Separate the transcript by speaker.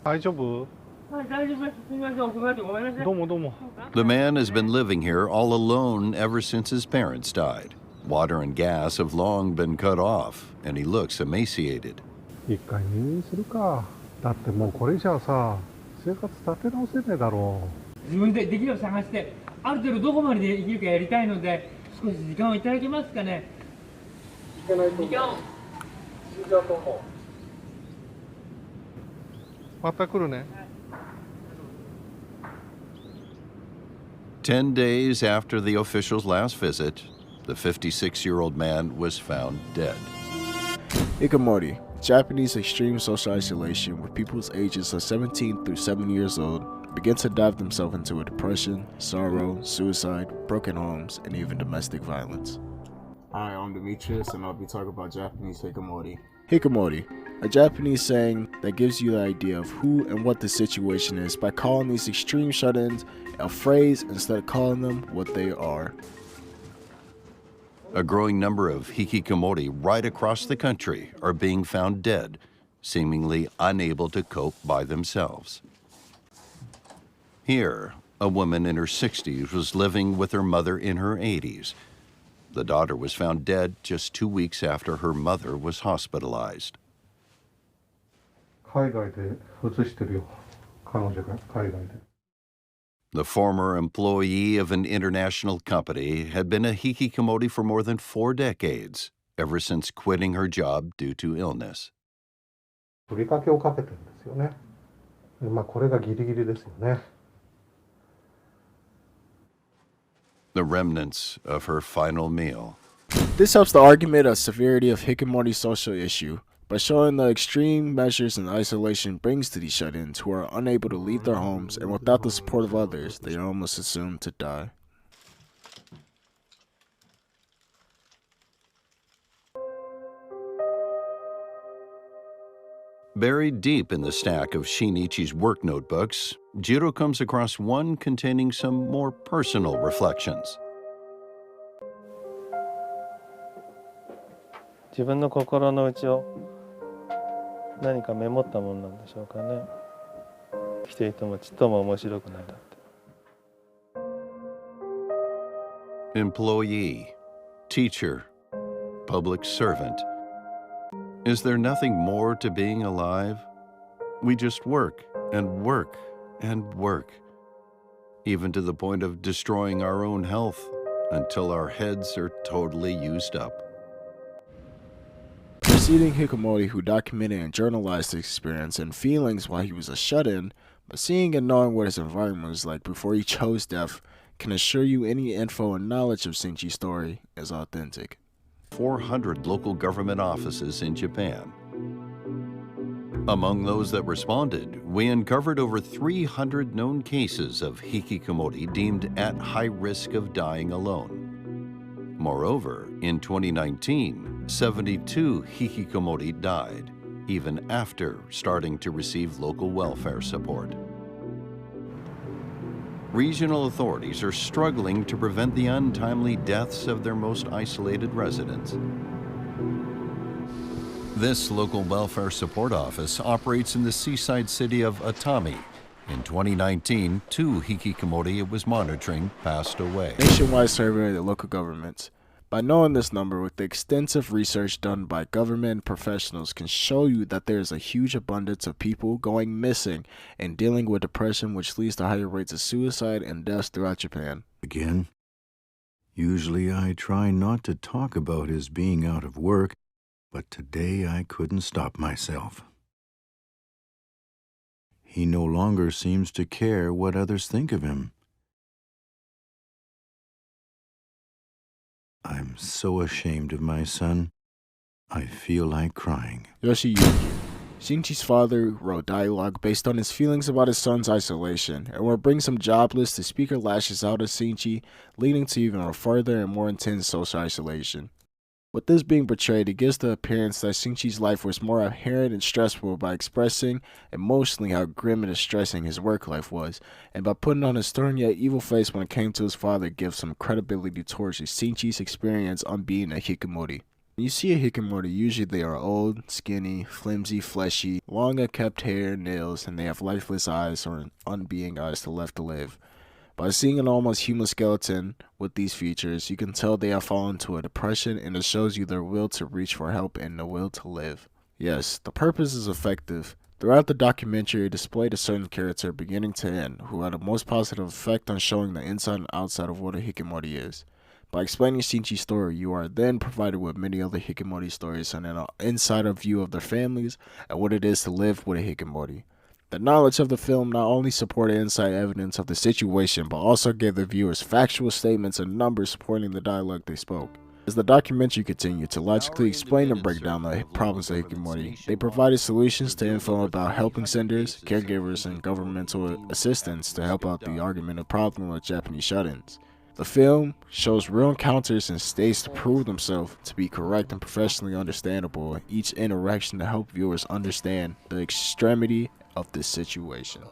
Speaker 1: The
Speaker 2: man has been living here all alone ever since his parents died. Water and gas have long been cut off, and he looks emaciated.
Speaker 1: 一回入院するか。だってもうこれじゃあさ、生活立て直せねえだろう。自分でできるを探して、ある程度どこまでできるかやりたいので、少し時間をいただけますかね。いけないと思う。死んじゃうと思う。また来るね。
Speaker 2: 10 days after the official's last visit, the 56-year-old man was found dead.
Speaker 3: Hikikomori, Japanese extreme social isolation where people's ages of 17 through 7 years old begin to dive themselves into a depression, sorrow, suicide, broken homes, and even domestic violence. Hi, I'm Demetrius, and I'll be talking about Japanese Hikikomori. Hikikomori, a Japanese saying that gives you the idea of who and what the situation is by calling these extreme shut-ins a phrase instead of calling them what they are.
Speaker 2: A growing number of hikikomori right across the country are being found dead, seemingly unable to cope by themselves. Here, a woman in her 60s was living with her mother in her 80s. The daughter was found dead just 2 weeks after her mother was hospitalized.
Speaker 1: 海外で移してるよ。彼女が海外で。
Speaker 2: The former employee of an international company had been a hikikomori for more than 4 decades, ever since quitting her job due to illness.
Speaker 1: ふりかけをかけてるんですよね。これがギリギリですよね。
Speaker 2: The remnants of her final meal.
Speaker 3: This helps the argument of severity of Hikikomori's social issue by showing the extreme measures and isolation brings to these shut-ins who are unable to leave their homes, and without the support of others, they are almost assumed to die.
Speaker 2: Buried deep in the stack of Shinichi's work notebooks, Jiro comes across one containing some more personal reflections.
Speaker 4: 自分の心の内を何かメモったものなんでしょうかね。生きていてもちっとも面白くないだって。
Speaker 2: Employee, teacher, public servant. Is there nothing more to being alive? We just work and work and work, even to the point of destroying our own health until our heads are totally used up.
Speaker 3: Preceding Hikikomori, who documented and journalized his experience and feelings while he was a shut-in, but seeing and knowing what his environment was like before he chose death, can assure you any info and knowledge of Shinichi's story is authentic.
Speaker 2: 400 local government offices in Japan. Among those that responded, we uncovered over 300 known cases of hikikomori deemed at high risk of dying alone. Moreover, in 2019, 72 hikikomori died, even after starting to receive local welfare support. Regional authorities are struggling to prevent the untimely deaths of their most isolated residents. This local welfare support office operates in the seaside city of Atami. In 2019, 2 hikikomori it was monitoring passed away.
Speaker 3: Nationwide survey of the local governments. By knowing this number, with the extensive research done by government professionals, can show you that there is a huge abundance of people going missing and dealing with depression, which leads to higher rates of suicide and deaths throughout Japan.
Speaker 5: Again, usually I try not to talk about his being out of work, but today I couldn't stop myself. He no longer seems to care what others think of him. I'm so ashamed of my son. I feel like crying.
Speaker 3: Yoshiyuki, Shinichi's father, wrote dialogue based on his feelings about his son's isolation, and what brings him jobless, the speaker lashes out at Shinichi, leading to even a further and more intense social isolation. With this being portrayed, it gives the appearance that Shinichi's life was more inherent and stressful by expressing emotionally how grim and distressing his work life was, and by putting on a stern yet evil face when it came to his father gives some credibility towards Shinichi's experience on being a hikikomori. When you see a Hikikomori, usually they are old, skinny, flimsy, fleshy, long unkept hair, nails, and they have lifeless eyes or unbeing eyes to left to live. By seeing an almost human skeleton with these features, you can tell they have fallen into a depression, and it shows you their will to reach for help and the will to live. Yes, the purpose is effective. Throughout the documentary, it displayed a certain character beginning to end who had a most positive effect on showing the inside and outside of what a Hikikomori is. By explaining Shinji's story, you are then provided with many other Hikikomori stories and an insider view of their families and what it is to live with a Hikikomori. The knowledge of the film not only supported inside evidence of the situation, but also gave the viewers factual statements and numbers supporting the dialogue they spoke. As the documentary continued to logically explain and break down the problems of Hikikomori, they provided solutions to info about helping centers, caregivers, and governmental assistance to help out the argumented problem of Japanese shut-ins. The film shows real encounters and states to prove themselves to be correct and professionally understandable, each interaction to help viewers understand the extremity of this situation.